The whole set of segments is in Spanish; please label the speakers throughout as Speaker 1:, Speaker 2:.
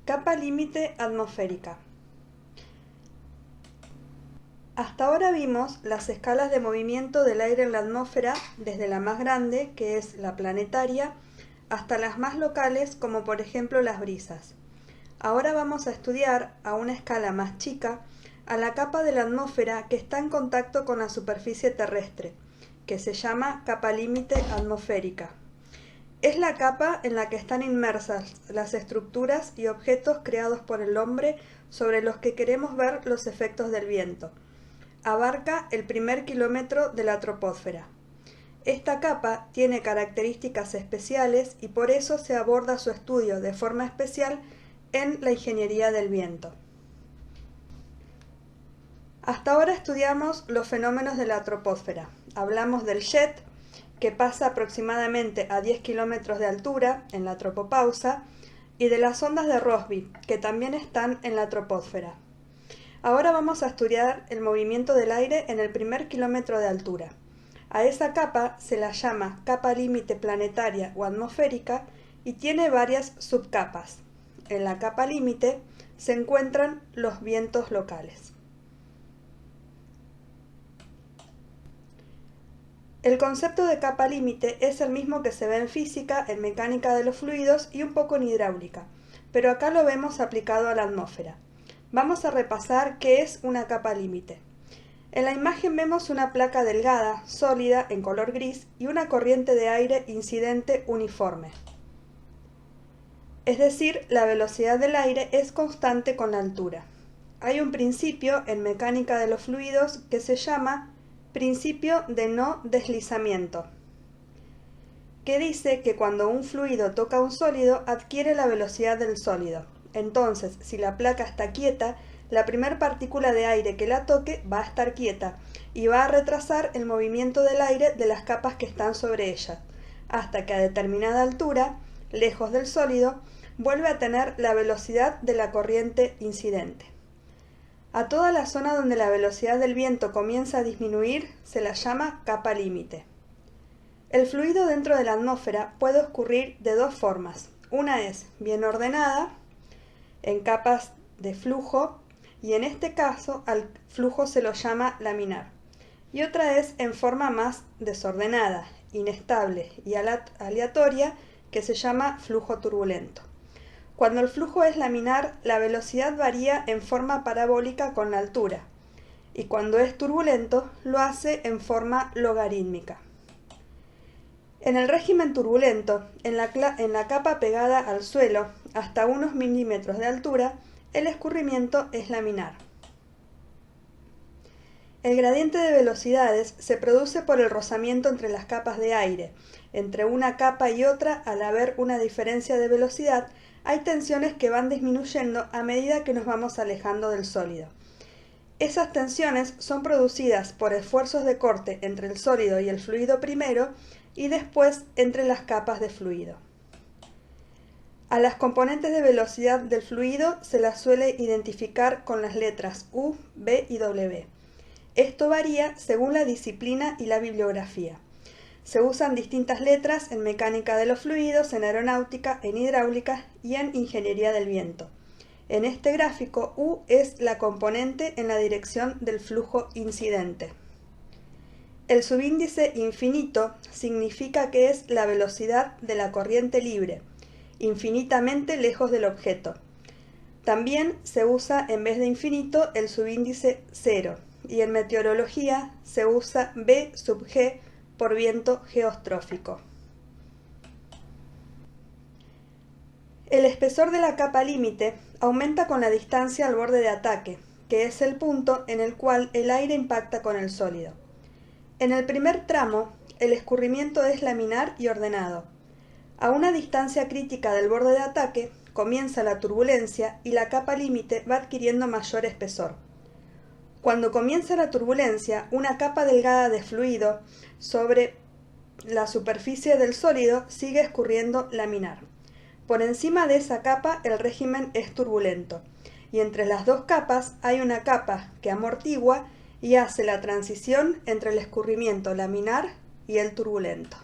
Speaker 1: Capa límite atmosférica. Hasta ahora vimos las escalas de movimiento del aire en la atmósfera, desde la más grande, que es la planetaria, hasta las más locales, como por ejemplo las brisas. Ahora vamos a estudiar, a una escala más chica, a la capa de la atmósfera que está en contacto con la superficie terrestre, que se llama capa límite atmosférica. Es la capa en la que están inmersas las estructuras y objetos creados por el hombre sobre los que queremos ver los efectos del viento. Abarca el primer kilómetro de la troposfera. Esta capa tiene características especiales y por eso se aborda su estudio de forma especial en la ingeniería del viento. Hasta ahora estudiamos los fenómenos de la troposfera. Hablamos del jet, que pasa aproximadamente a 10 kilómetros de altura en la tropopausa, y de las ondas de Rossby, que también están en la troposfera. Ahora vamos a estudiar el movimiento del aire en el primer kilómetro de altura. A esa capa se la llama capa límite planetaria o atmosférica y tiene varias subcapas. En la capa límite se encuentran los vientos locales. El concepto de capa límite es el mismo que se ve en física, en mecánica de los fluidos y un poco en hidráulica, pero acá lo vemos aplicado a la atmósfera. Vamos a repasar qué es una capa límite. En la imagen vemos una placa delgada, sólida, en color gris, y una corriente de aire incidente uniforme. Es decir, la velocidad del aire es constante con la altura. Hay un principio en mecánica de los fluidos que se llama principio de no deslizamiento, que dice que cuando un fluido toca un sólido adquiere la velocidad del sólido. Entonces, si la placa está quieta, la primer partícula de aire que la toque va a estar quieta y va a retrasar el movimiento del aire de las capas que están sobre ella, hasta que a determinada altura, lejos del sólido, vuelve a tener la velocidad de la corriente incidente. A toda la zona donde la velocidad del viento comienza a disminuir se la llama capa límite. El fluido dentro de la atmósfera puede ocurrir de dos formas. Una es bien ordenada, en capas de flujo, y en este caso al flujo se lo llama laminar. Y otra es en forma más desordenada, inestable y aleatoria, que se llama flujo turbulento. Cuando el flujo es laminar, la velocidad varía en forma parabólica con la altura, y cuando es turbulento, lo hace en forma logarítmica. En el régimen turbulento, en la capa pegada al suelo, hasta unos milímetros de altura, el escurrimiento es laminar. El gradiente de velocidades se produce por el rozamiento entre las capas de aire. Entre una capa y otra, al haber una diferencia de velocidad, hay tensiones que van disminuyendo a medida que nos vamos alejando del sólido. Esas tensiones son producidas por esfuerzos de corte entre el sólido y el fluido primero y después entre las capas de fluido. A las componentes de velocidad del fluido se las suele identificar con las letras U, B y W. Esto varía según la disciplina y la bibliografía. Se usan distintas letras en mecánica de los fluidos, en aeronáutica, en hidráulica y en ingeniería del viento. En este gráfico, U es la componente en la dirección del flujo incidente. El subíndice infinito significa que es la velocidad de la corriente libre, infinitamente lejos del objeto. También se usa en vez de infinito el subíndice 0, y en meteorología se usa B sub G por viento geostrófico. El espesor de la capa límite aumenta con la distancia al borde de ataque, que es el punto en el cual el aire impacta con el sólido. En el primer tramo, el escurrimiento es laminar y ordenado. A una distancia crítica del borde de ataque, comienza la turbulencia y la capa límite va adquiriendo mayor espesor. Cuando comienza la turbulencia, una capa delgada de fluido sobre la superficie del sólido sigue escurriendo laminar. Por encima de esa capa el régimen es turbulento, y entre las dos capas hay una capa que amortigua y hace la transición entre el escurrimiento laminar y el turbulento.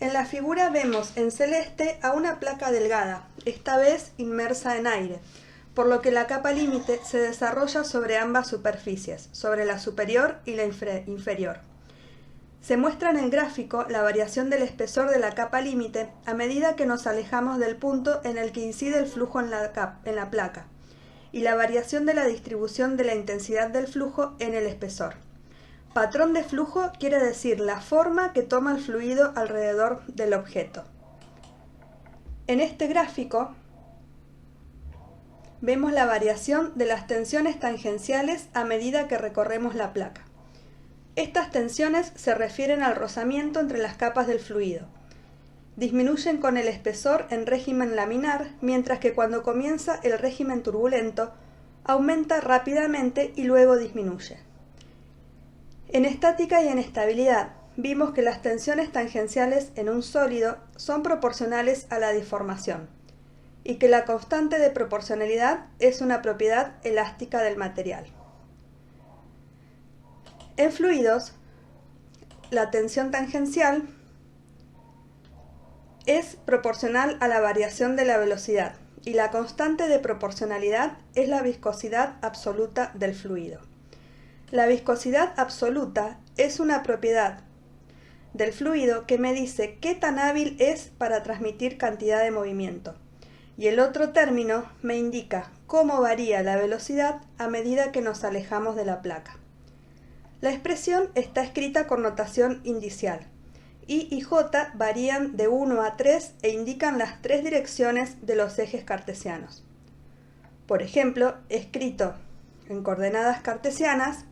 Speaker 1: En la figura vemos en celeste a una placa delgada, esta vez inmersa en aire, por lo que la capa límite se desarrolla sobre ambas superficies, sobre la superior y la inferior. Se muestra en el gráfico la variación del espesor de la capa límite a medida que nos alejamos del punto en el que incide el flujo en la placa, y la variación de la distribución de la intensidad del flujo en el espesor. Patrón de flujo quiere decir la forma que toma el fluido alrededor del objeto. En este gráfico vemos la variación de las tensiones tangenciales a medida que recorremos la placa. Estas tensiones se refieren al rozamiento entre las capas del fluido. Disminuyen con el espesor en régimen laminar, mientras que cuando comienza el régimen turbulento, aumenta rápidamente y luego disminuye. En estática y en estabilidad, vimos que las tensiones tangenciales en un sólido son proporcionales a la deformación, y que la constante de proporcionalidad es una propiedad elástica del material. En fluidos, la tensión tangencial es proporcional a la variación de la velocidad, y la constante de proporcionalidad es la viscosidad absoluta del fluido. La viscosidad absoluta es una propiedad del fluido que me dice qué tan hábil es para transmitir cantidad de movimiento, y el otro término me indica cómo varía la velocidad a medida que nos alejamos de la placa. La expresión está escrita con notación indicial. I y J varían de 1 a 3 e indican las tres direcciones de los ejes cartesianos. Por ejemplo, escrito en coordenadas cartesianas,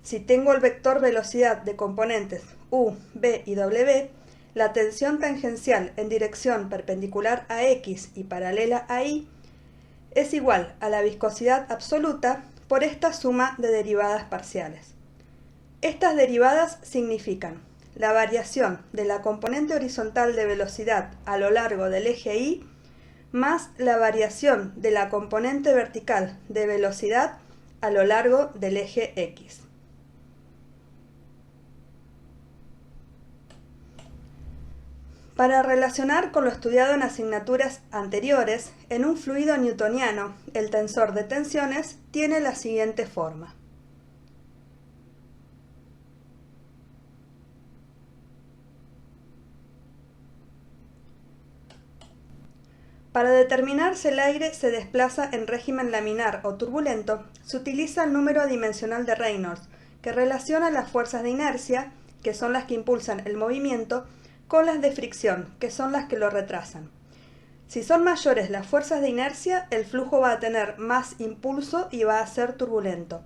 Speaker 1: si tengo el vector velocidad de componentes u, v y w, la tensión tangencial en dirección perpendicular a x y paralela a y es igual a la viscosidad absoluta por esta suma de derivadas parciales. Estas derivadas significan la variación de la componente horizontal de velocidad a lo largo del eje y más la variación de la componente vertical de velocidad a lo largo del eje x. Para relacionar con lo estudiado en asignaturas anteriores, en un fluido newtoniano, el tensor de tensiones tiene la siguiente forma. Para determinar si el aire se desplaza en régimen laminar o turbulento, se utiliza el número dimensional de Reynolds, que relaciona las fuerzas de inercia, que son las que impulsan el movimiento, con las de fricción, que son las que lo retrasan. Si son mayores las fuerzas de inercia, el flujo va a tener más impulso y va a ser turbulento.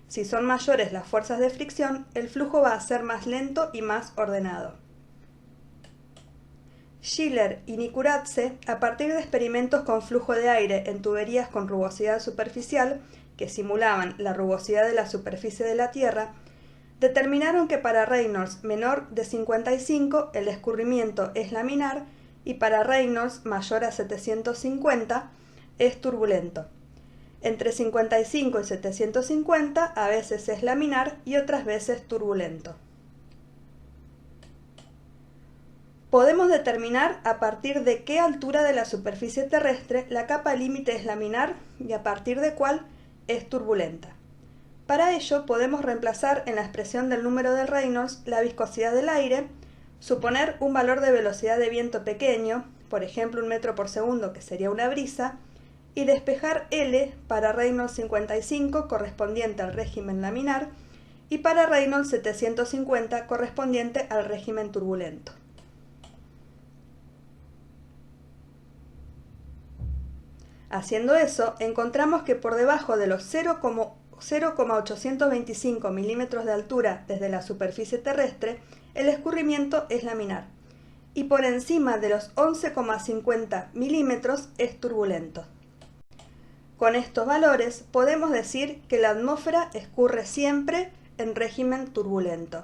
Speaker 1: Si son mayores las fuerzas de fricción, el flujo va a ser más lento y más ordenado. Schiller y Nikuradse, a partir de experimentos con flujo de aire en tuberías con rugosidad superficial, que simulaban la rugosidad de la superficie de la Tierra, determinaron que para Reynolds menor de 55 el escurrimiento es laminar y para Reynolds mayor a 750 es turbulento. Entre 55 y 750 a veces es laminar y otras veces turbulento. Podemos determinar a partir de qué altura de la superficie terrestre la capa límite es laminar y a partir de cuál es turbulenta. Para ello podemos reemplazar en la expresión del número de Reynolds la viscosidad del aire, suponer un valor de velocidad de viento pequeño, por ejemplo 1 metro por segundo, que sería una brisa, y despejar L para Reynolds 55 correspondiente al régimen laminar y para Reynolds 750 correspondiente al régimen turbulento. Haciendo eso, encontramos que por debajo de los 0,825 milímetros de altura desde la superficie terrestre, el escurrimiento es laminar, y por encima de los 11,50 milímetros es turbulento. Con estos valores podemos decir que la atmósfera escurre siempre en régimen turbulento.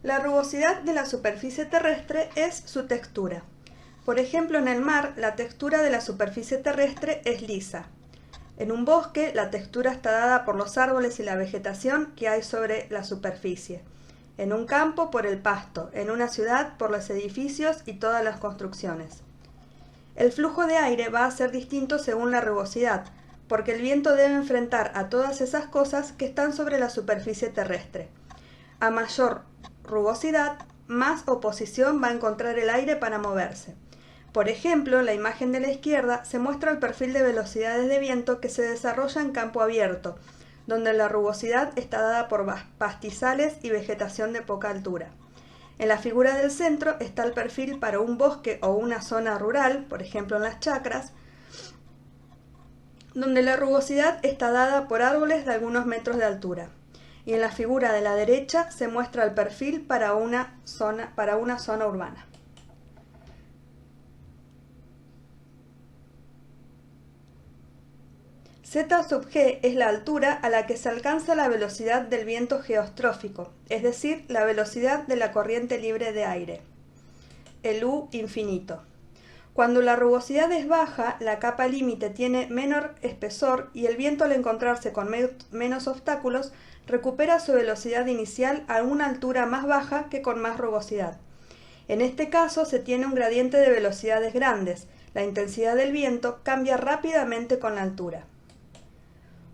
Speaker 1: La rugosidad de la superficie terrestre es su textura. Por ejemplo, en el mar, la textura de la superficie terrestre es lisa. En un bosque, la textura está dada por los árboles y la vegetación que hay sobre la superficie. En un campo, por el pasto. En una ciudad, por los edificios y todas las construcciones. El flujo de aire va a ser distinto según la rugosidad, porque el viento debe enfrentar a todas esas cosas que están sobre la superficie terrestre. A mayor rugosidad, más oposición va a encontrar el aire para moverse. Por ejemplo, en la imagen de la izquierda se muestra el perfil de velocidades de viento que se desarrolla en campo abierto, donde la rugosidad está dada por pastizales y vegetación de poca altura. En la figura del centro está el perfil para un bosque o una zona rural, por ejemplo en las chacras, donde la rugosidad está dada por árboles de algunos metros de altura. Y en la figura de la derecha se muestra el perfil para una zona urbana. Z sub g es la altura a la que se alcanza la velocidad del viento geostrófico, es decir, la velocidad de la corriente libre de aire, el U infinito. Cuando la rugosidad es baja, la capa límite tiene menor espesor y el viento al encontrarse con menos obstáculos recupera su velocidad inicial a una altura más baja que con más rugosidad. En este caso se tiene un gradiente de velocidades grandes, la intensidad del viento cambia rápidamente con la altura.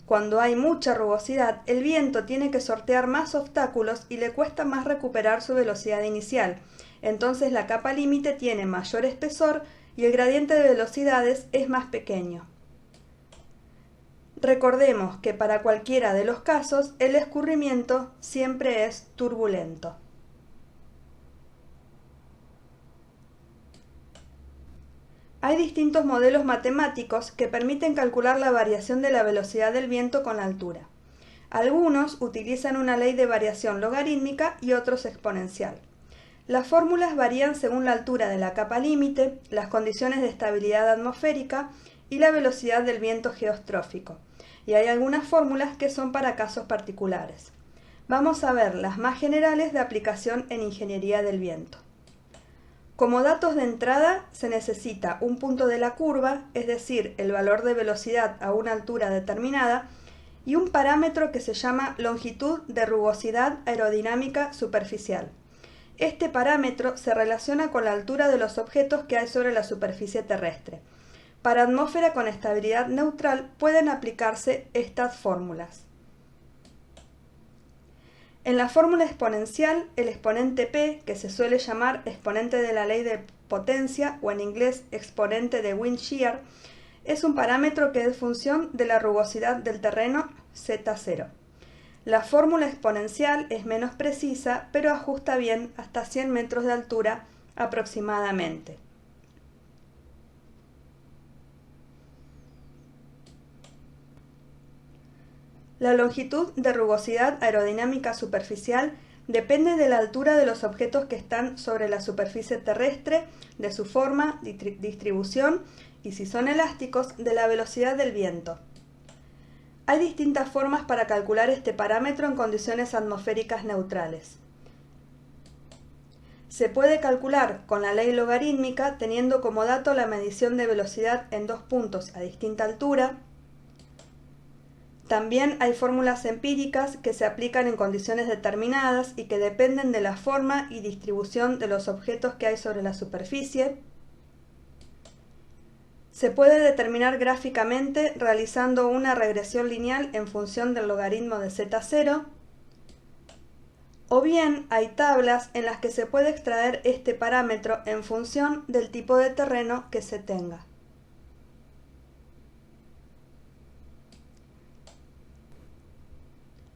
Speaker 1: Cuando hay mucha rugosidad, el viento tiene que sortear más obstáculos y le cuesta más recuperar su velocidad inicial. Entonces la capa límite tiene mayor espesor y el gradiente de velocidades es más pequeño. Recordemos que para cualquiera de los casos, el escurrimiento siempre es turbulento. Hay distintos modelos matemáticos que permiten calcular la variación de la velocidad del viento con la altura. Algunos utilizan una ley de variación logarítmica y otros exponencial. Las fórmulas varían según la altura de la capa límite, las condiciones de estabilidad atmosférica y la velocidad del viento geostrófico. Y hay algunas fórmulas que son para casos particulares. Vamos a ver las más generales de aplicación en ingeniería del viento. Como datos de entrada se necesita un punto de la curva, es decir, el valor de velocidad a una altura determinada, y un parámetro que se llama longitud de rugosidad aerodinámica superficial. Este parámetro se relaciona con la altura de los objetos que hay sobre la superficie terrestre. Para atmósfera con estabilidad neutral pueden aplicarse estas fórmulas. En la fórmula exponencial, el exponente P, que se suele llamar exponente de la ley de potencia o en inglés exponente de wind shear, es un parámetro que es función de la rugosidad del terreno Z0. La fórmula exponencial es menos precisa, pero ajusta bien hasta 100 metros de altura aproximadamente. La longitud de rugosidad aerodinámica superficial depende de la altura de los objetos que están sobre la superficie terrestre, de su forma, distribución y, si son elásticos, de la velocidad del viento. Hay distintas formas para calcular este parámetro en condiciones atmosféricas neutrales. Se puede calcular con la ley logarítmica teniendo como dato la medición de velocidad en dos puntos a distinta altura. También hay fórmulas empíricas que se aplican en condiciones determinadas y que dependen de la forma y distribución de los objetos que hay sobre la superficie. Se puede determinar gráficamente realizando una regresión lineal en función del logaritmo de Z0. O bien hay tablas en las que se puede extraer este parámetro en función del tipo de terreno que se tenga.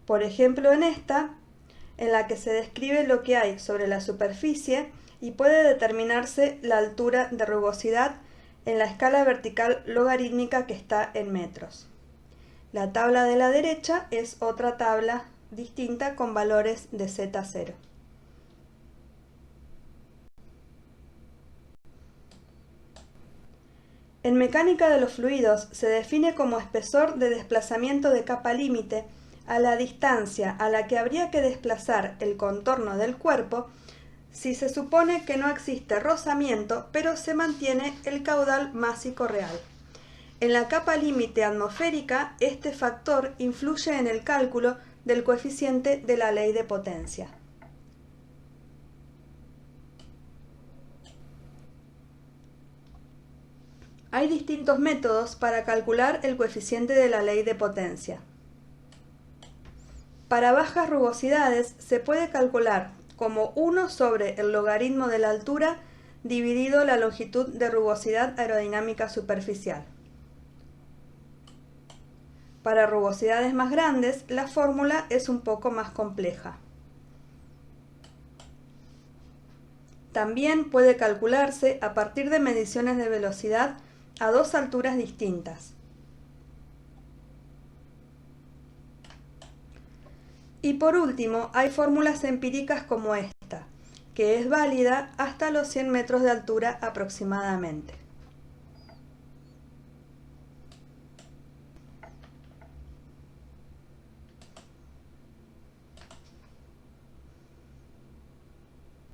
Speaker 1: Por ejemplo, en esta, en la que se describe lo que hay sobre la superficie y puede determinarse la altura de rugosidad en la escala vertical logarítmica que está en metros. La tabla de la derecha es otra tabla distinta con valores de Z0. En mecánica de los fluidos se define como espesor de desplazamiento de capa límite a la distancia a la que habría que desplazar el contorno del cuerpo si se supone que no existe rozamiento, pero se mantiene el caudal másico real. En la capa límite atmosférica, este factor influye en el cálculo del coeficiente de la ley de potencia. Hay distintos métodos para calcular el coeficiente de la ley de potencia. Para bajas rugosidades se puede calcular como 1 sobre el logaritmo de la altura dividido la longitud de rugosidad aerodinámica superficial. Para rugosidades más grandes, la fórmula es un poco más compleja. También puede calcularse a partir de mediciones de velocidad a dos alturas distintas. Y por último, hay fórmulas empíricas como esta, que es válida hasta los 100 metros de altura aproximadamente.